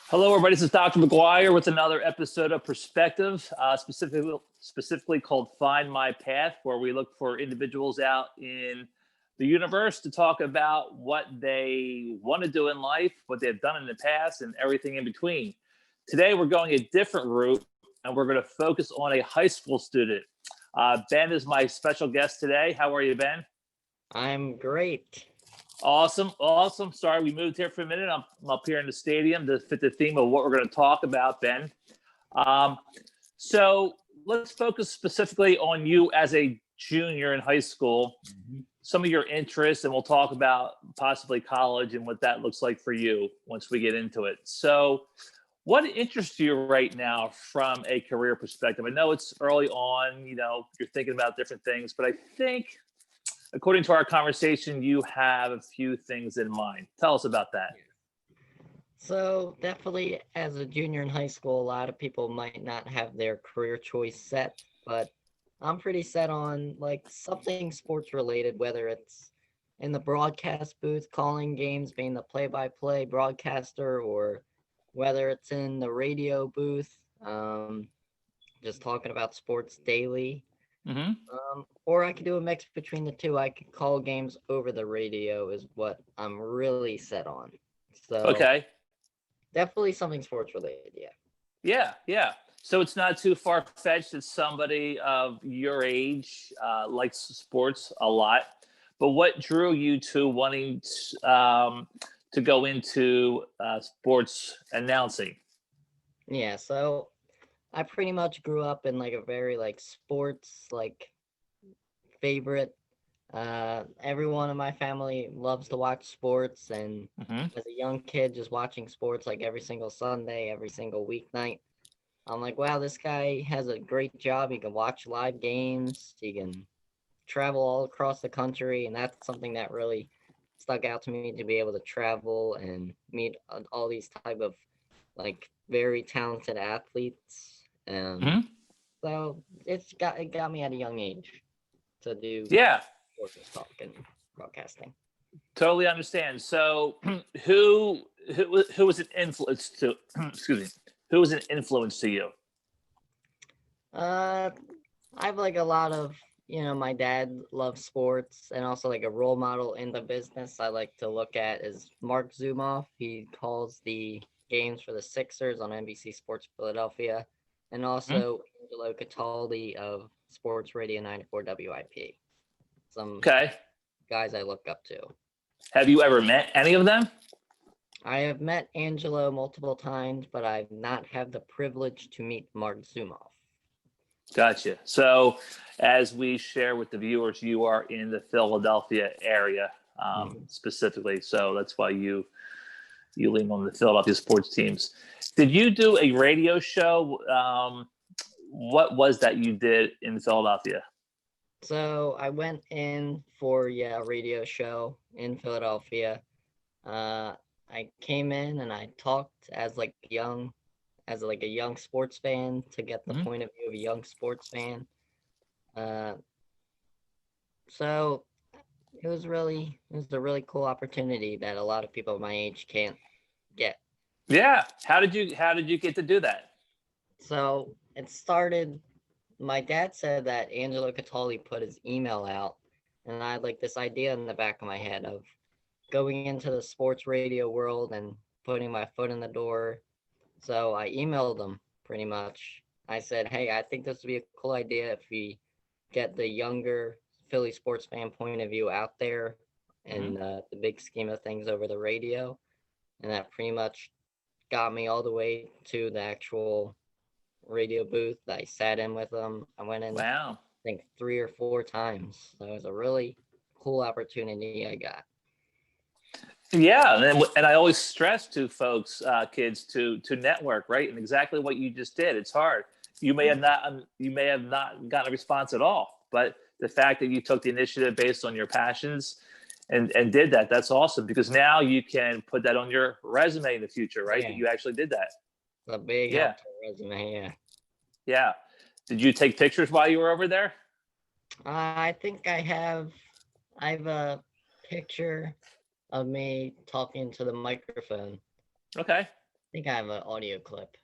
Hello, everybody. This is Dr. McGuire with another episode of Perspective, specifically called Find My Path, where we look for individuals out in the universe to talk about what they want to do in life, what they've done in the past, and everything in between. Today, we're going a different route, and we're going to focus on a high school student. Ben is my special guest today. How are you, Ben? I'm great. Awesome. Sorry, we moved here for a minute. I'm up here in the stadium to fit the theme of what we're going to talk about, Ben. So let's focus specifically on you as a junior in high school, some of your interests, and we'll talk about possibly college and what that looks like for you once we get into it. So what interests you right now from a career perspective? I know it's early on, you're thinking about different things, but I think according to our conversation, you have a few things in mind. Tell us about that. So definitely as a junior in high school, a lot of people might not have their career choice set, but I'm pretty set on like something sports related, whether it's in the broadcast booth, calling games, being the play-by-play broadcaster, or whether it's in the radio booth, just talking about sports daily. Mm-hmm. Or I could do a mix between the two. I could call games over the radio is what I'm really set on. So Okay. definitely something sports related, Yeah. So it's not too far-fetched that somebody of your age likes sports a lot. But what drew you to wanting to go into sports announcing? Yeah, so I pretty much grew up in like a very like sports like favorite. Everyone in my family loves to watch sports, and Mm-hmm. as a young kid, just watching sports like every single Sunday, every single weeknight. I'm like, wow, this guy has a great job. He can watch live games. He can travel all across the country, and that's something that really stuck out to me, to be able to travel and meet all these type of like very talented athletes. Mm-hmm. So it got me at a young age to do Yeah, sports talk and broadcasting. totally understand. So who was an influence to excuse me, who was an influence to you? Uh, I have like a lot of, my dad loves sports, and also like a role model in the business I like to look at is Mark Zumoff. He calls the games for the Sixers on NBC Sports Philadelphia, and Hmm? also Angelo Cataldi of Sports Radio 94 WIP. Some Okay. guys I look up to. Have you ever met any of them? I have met Angelo multiple times, but I've not had the privilege to meet Mark Zumoff. Gotcha. So, as we share with the viewers, you are in the Philadelphia area specifically. So that's why you lean on the Philadelphia sports teams. Did you do a radio show? What was that you did in Philadelphia? So I went in for a radio show in Philadelphia. I came in and I talked as a young sports fan, to get the Mhm. point of view of a young sports fan. Uh, so it was a really cool opportunity that a lot of people my age can't get. Yeah. How did you get to do that? So it started. My dad said that Angelo Cataldi put his email out, and I had like this idea in the back of my head of going into the sports radio world and putting my foot in the door. So I emailed him pretty much. I said, hey, I think this would be a cool idea if we get the younger Philly sports fan point of view out there Hmm. and the big scheme of things over the radio. And that pretty much got me all the way to the actual radio booth. I sat in with them. I went in, I Wow. think, 3 or 4 times. So it was a really cool opportunity I got. Yeah, and I always stress to folks, kids, to network, right? And exactly what you just did. It's hard. You may have not gotten a response at all, but the fact that you took the initiative based on your passions and did that's awesome because now you can put that on your resume in the future, right? That Yeah, you actually did that. it's a big Yeah, help to the resume. Yeah. yeah. Did you take pictures while you were over there? I think I have a picture of me talking to the microphone. Okay. think I have an audio clip.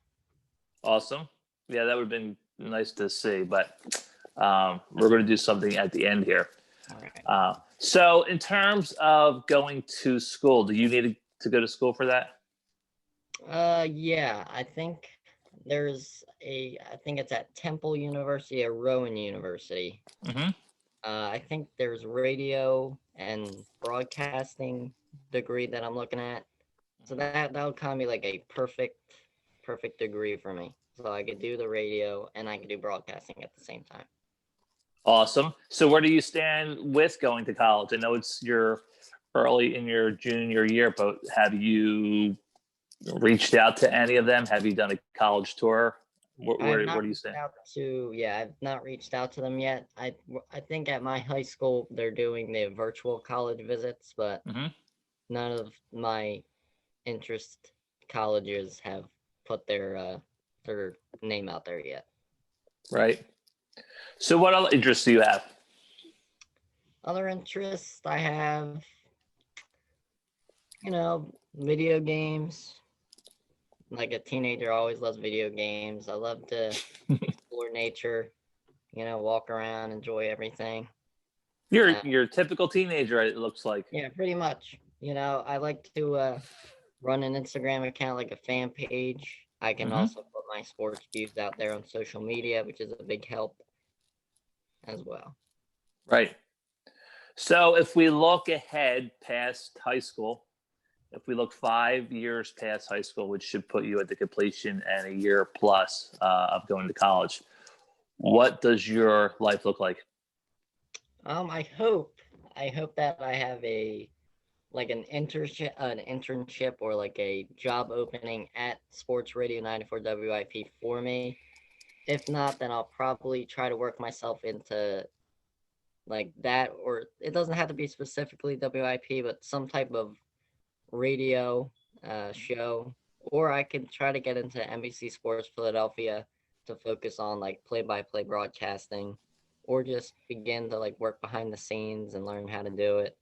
Awesome. Yeah, that would have been nice to see, but we're going to do something at the end here. All right. So, in terms of going to school, do you need to go to school for that? Yeah, I think I think it's at Temple University or Rowan University. Mm-hmm. I think there's radio and broadcasting degree that I'm looking at. So that would kind of be like a perfect degree for me. So I could do the radio and I could do broadcasting at the same time. Awesome. So, where do you stand with going to college? I know it's your early in your junior year, but have you reached out to any of them? Have you done a college tour? Where do you stand? I've not reached out to them yet. I think at my high school they're doing the virtual college visits, but Mm-hmm. none of my interest colleges have put their name out there yet. Right. So, what other interests do you have? Other interests I have, video games. Like a teenager always loves video games. I love to explore nature, walk around, enjoy everything. You're a typical teenager. It looks like. Yeah, pretty much. I like to run an Instagram account, like a fan page. I can Mm-hmm. also put my sports views out there on social media, which is a big help as well. Right. So, if we look ahead past high school, if we look 5 years past high school, which should put you at the completion and a year plus of going to college, what does your life look like? I hope that I have an internship or like a job opening at Sports Radio 94 WIP for me. If not, then I'll probably try to work myself into like that, or it doesn't have to be specifically WIP, but some type of radio show, or I could try to get into NBC Sports Philadelphia to focus on like play-by-play broadcasting, or just begin to like work behind the scenes and learn how to do it.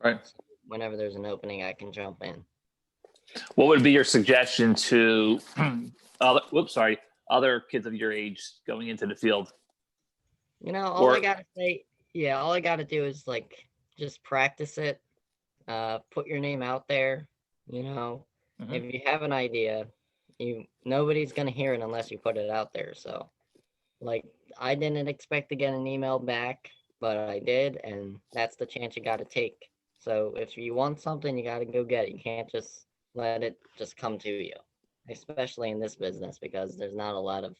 Right. So whenever there's an opening, I can jump in. What would be your suggestion to other kids of your age going into the field? All I gotta say, yeah, all I gotta do is like just practice it, put your name out there. Mm-hmm. If you have an idea, nobody's gonna hear it unless you put it out there. So, like, I didn't expect to get an email back, but I did, and that's the chance you gotta take. So if you want something, you gotta go get it. You can't just let it just come to you, especially in this business because there's not a lot of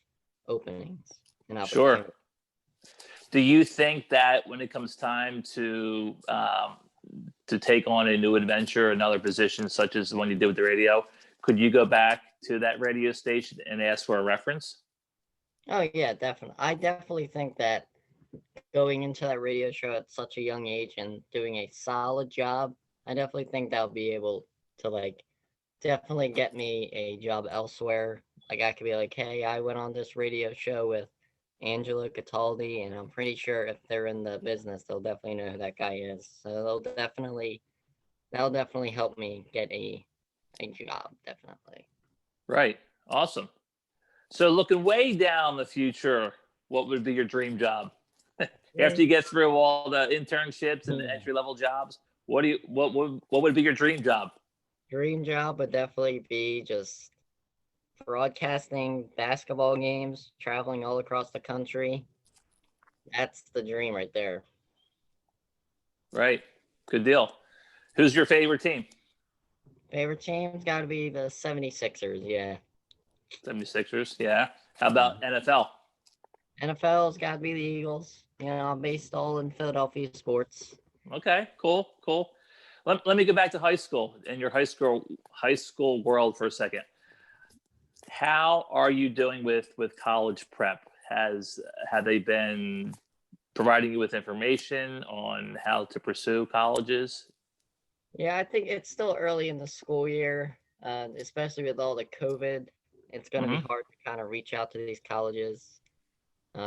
openings and Sure. opportunities. Do you think that when it comes time to take on a new adventure, another position such as the one you did with the radio, could you go back to that radio station and ask for a reference? Oh yeah, definitely. I definitely think that going into that radio show at such a young age and doing a solid job, I definitely think that'll be able to like definitely get me a job elsewhere. Like I could be like, hey, I went on this radio show with Angelo Cataldi, and I'm pretty sure if they're in the business, they'll definitely know who that guy is. So that'll definitely help me get a job, definitely. Right. Awesome. So looking way down the future, what would be your dream job? After you get through all the internships and the entry level jobs, what would be your dream job? Dream job would definitely be just broadcasting basketball games, traveling all across the country. That's the dream right there. Right. Good deal. Who's your favorite team? Favorite team's got to be the 76ers, yeah. 76ers, yeah. How about NFL? NFL's got to be the Eagles. I'm based all in Philadelphia sports. Okay, cool. Let me go back to high school and your high school world for a second. How are you doing with college prep? Have they been providing you with information on how to pursue colleges? Yeah, I think it's still early in the school year, especially with all the COVID. It's going to be hard to kind of reach out to these colleges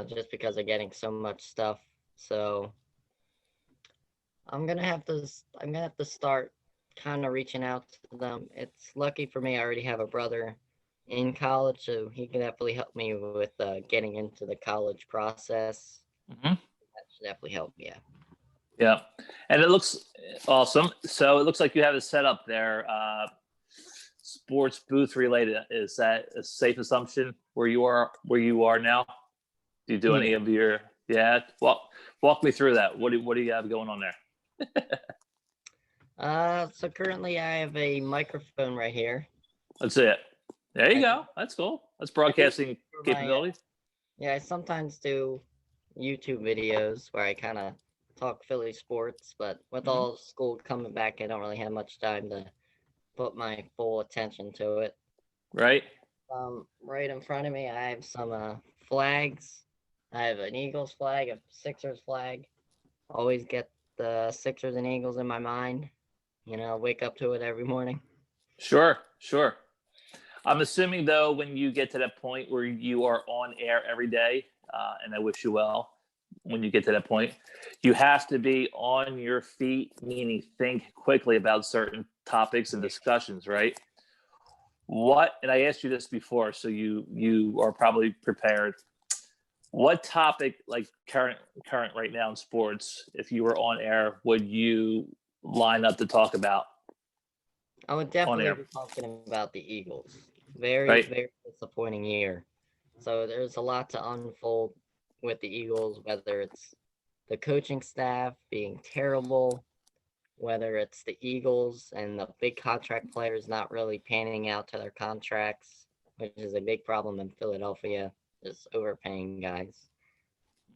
just because they're getting so much stuff. So I'm gonna have to start kind of reaching out to them. It's lucky for me, I already have a brother in college, so he can definitely help me with getting into the college process. Mhm. That should definitely help. Yeah. Yeah, and it looks awesome. So it looks like you have it set up there. Sports booth related. Is that a safe assumption where you are now? Do you do any Yeah. of your yeah? Walk me through that. What do you have going on there? So currently I have a microphone right here. That's it. There you I go. That's cool. That's I do broadcasting for my capabilities. yeah, I sometimes do YouTube videos where I kind of talk Philly sports, but with Hmm. all school coming back, I don't really have much time to put my full attention to it. Right. Right in front of me, I have some flags. I have an Eagles flag, a Sixers flag. Always get the Sixers and Eagles in my mind. Wake up to it every morning. Sure. Sure. I'm assuming though, when you get to that point where you are on air every day, and I wish you well, when you get to that point, you have to be on your feet, meaning think quickly about certain topics and discussions, right? What, and I asked you this before, so you are probably prepared. What topic, like current right now in sports, if you were on air, would you line up to talk about I would on definitely air? be talking about the Eagles. Very, Right, very disappointing year. So there's a lot to unfold with the Eagles, whether it's the coaching staff being terrible, whether it's the Eagles and the big contract players not really panning out to their contracts, which is a big problem in Philadelphia, just overpaying guys.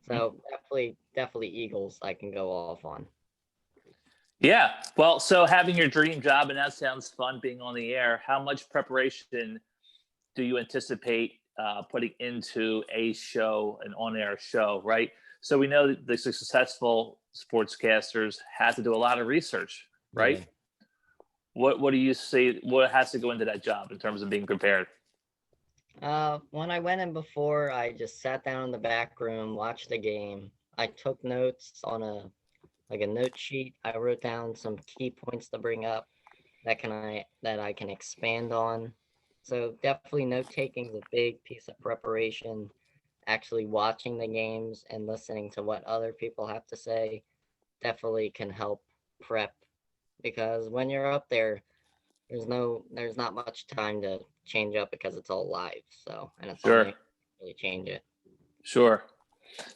So definitely Eagles I can go off on. yeah. Well, so having your dream job, and that sounds fun being on the air. How much preparation do you anticipate putting into a show, an on-air show, right? So we know that the successful sportscasters have to do a lot of research, right? Yeah. What do you see? What has to go into that job in terms of being prepared? When I went in before, I just sat down in the back room, watched the game. I took notes on a note sheet. I wrote down some key points to bring up that I can expand on. So definitely note taking is a big piece of preparation. Actually watching the games and listening to what other people have to say definitely can help prep because when you're up there, there's not much time to change up because it's all live. So and it's on Sure, there, really change it. sure.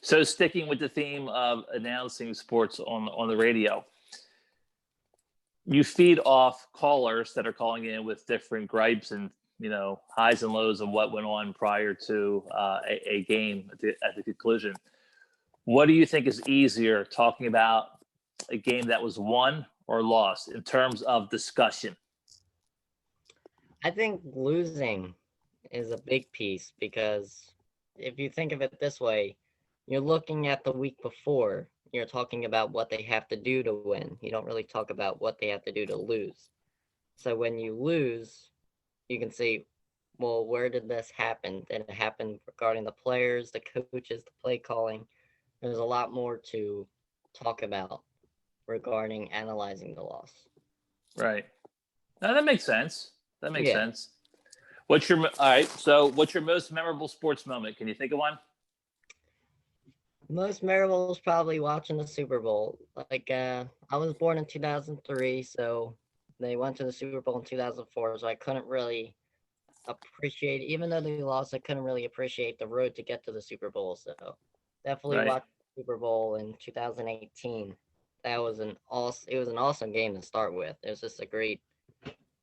So sticking with the theme of announcing sports on the radio, you feed off callers that are calling in with different gripes and highs and lows of what went on prior to a game at the conclusion. What do you think is easier, talking about a game that was won or lost in terms of discussion? I think losing is a big piece because if you think of it this way, you're looking at the week before, you're talking about what they have to do to win. You don't really talk about what they have to do to lose. So when you lose, you can say, well, where did this happen? Did it happen regarding the players, the coaches, the play calling? There's a lot more to talk about regarding analyzing the loss. Right. No, that makes sense. That makes Yeah. sense. What's your all right? So, what's your most memorable sports moment? Can you think of one? Most memorable is probably watching the Super Bowl. I was born in 2003, so they went to the Super Bowl in 2004, so I couldn't really appreciate, even though they lost, I couldn't really appreciate the road to get to the Super Bowl. So definitely Right. watch the Super Bowl in 2018. It was an awesome game to start with. It was just a great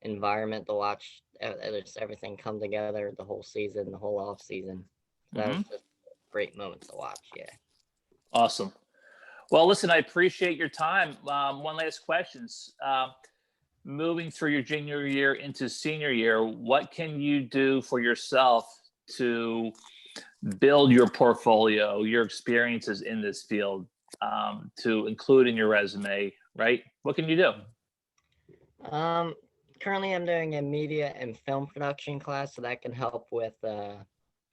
environment to watch. Just everything come together the whole season, the whole off season. So that was Mm-hmm. just a great moment to watch. Yeah. Awesome. Well, listen, I appreciate your time. One last questions. Moving through your junior year into senior year, what can you do for yourself to build your portfolio, your experiences in this field, to include in your resume, right? What can you do? Um, Currently I'm doing a media and film production class, so that can help with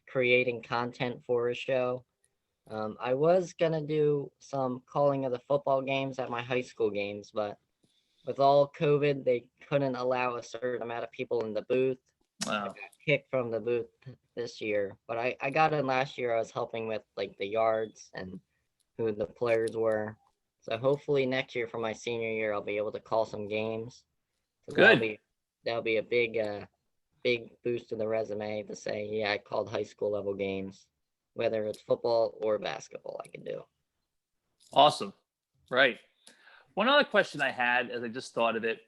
creating content for a show. I was gonna do some calling of the football games at my high school games, but with all COVID, they couldn't allow a certain amount of people in the booth. I Wow. got kicked from the booth this year, but I got in last year. I was helping with like the yards and who the players were. So hopefully next year for my senior year, I'll be able to call some games. So Good. that'll be a big boost to the resume to say, yeah, I called high school level games, whether it's football or basketball, I can do. Awesome. Right. One other question I had as I just thought of it.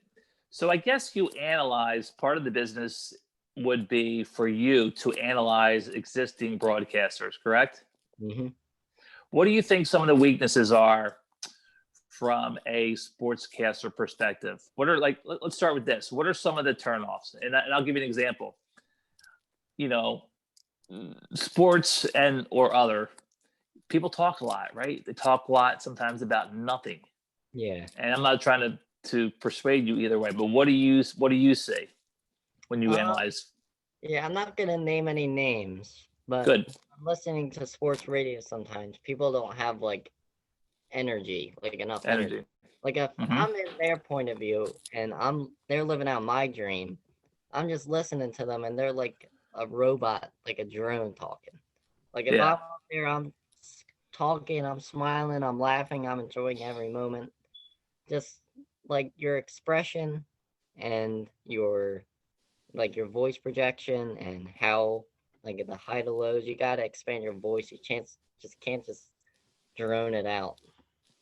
So I guess you analyze part of the business would be for you to analyze existing broadcasters, correct? Hmm. What do you think some of the weaknesses are from a sportscaster perspective? What are like, let's start with this. What are some of the turnoffs? And I'll give you an example. You know, sports and or other people talk a lot, right? They talk a lot sometimes about nothing. Yeah. And I'm not trying to persuade you either way, but what do you see when you Um, analyze? yeah, I'm not gonna name any names, but Good I'm listening to sports radio sometimes. People don't have like energy, like enough energy. energy. Like if Hmm. I'm in their point of view and they're living out my dream, I'm just listening to them and they're like a robot, like a drone talking. Like if I'm Yeah. out there, talking, I'm smiling, I'm laughing, I'm enjoying every moment. Just like your expression and your voice projection and how like the high to lows, you gotta expand your voice. You can't just drone it out.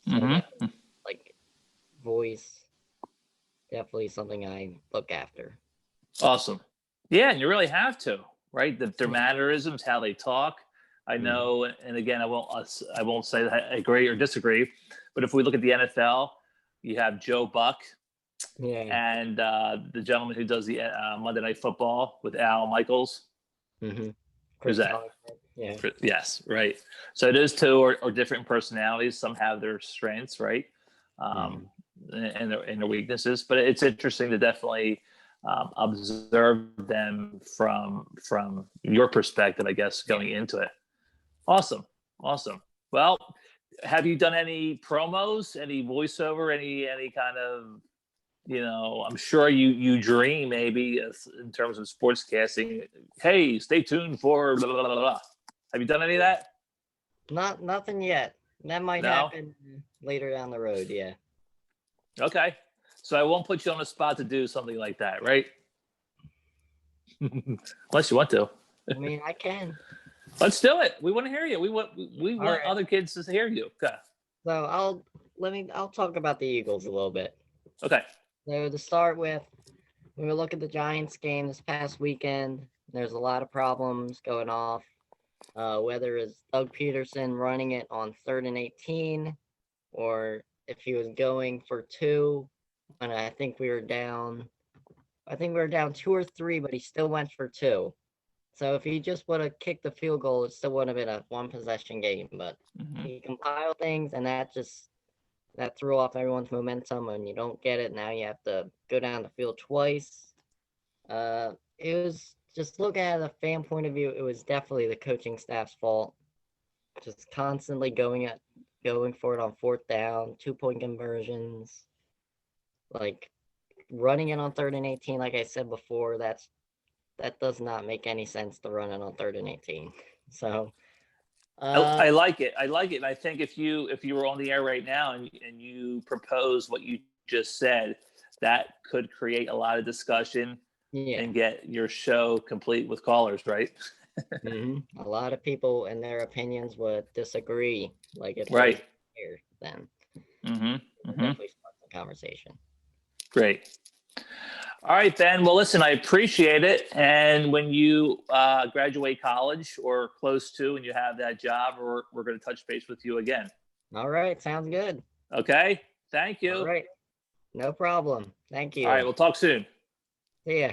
So that Hmm. like voice definitely something I look after. Awesome. Yeah, and you really have to, right? Their Yeah. mannerisms, how they talk. I Mhm. know, and again, I won't say that I agree or disagree, but if we look at the NFL, you have Joe Buck Yeah. and the gentleman who does the Monday Night Football with Al Michaels. Mhm. Who's Chris that? Collinsworth. Yeah. Yes, right. So those two are different personalities. Some have their strengths, right, um, Mhm. and their weaknesses. But it's interesting to definitely observe them from your perspective, I guess, Yeah. going into it. Awesome, awesome. Well, have you done any promos, any voiceover, any kind of I'm sure you dream maybe in terms of sportscasting. Hey, stay tuned for blah, blah, blah, blah. Have you done any of Yeah. that? Nothing yet. That might No? happen later down the road, yeah. Okay. So I won't put you on the spot to do something like that, right? Unless you want to. I mean, I can. Let's do it. We want to hear you. We want Alright. other kids to hear you. Okay. So I'll talk about the Eagles a little bit. Okay. So to start with, when we look at the Giants game this past weekend, there's a lot of problems going off. Whether it's Doug Peterson running it on 3rd and 18, or if he was going for two, and I think we were down 2 or 3, but he still went for two. So if he just would have kicked the field goal, it still would have been a one possession game. But Hmm. he compiled things, and that threw off everyone's momentum. And you don't get it now. You have to go down the field twice. It was just looking at a fan point of view. It was definitely the coaching staff's fault. Just constantly going for it on 4th down, 2-point conversions, like running it on 3rd and 18. Like I said before, that does not make any sense to run it on 3rd and 18. So, uh, I like it. I like it. And I think if you were on the air right now and you propose what you just said, that could create a lot of discussion yeah. and get your show complete with callers, right? A lot of people and their opinions would disagree. Like if they Right. here, then Mm-hmm. it Mm-hmm. definitely sparks the conversation. Great. All right, Ben. Well, listen, I appreciate it. And when you graduate college or close to, and you have that job, we're going to touch base with you again. All right, sounds good. Okay. Thank All you. right, no problem. Thank All right. you. We'll talk soon. See ya.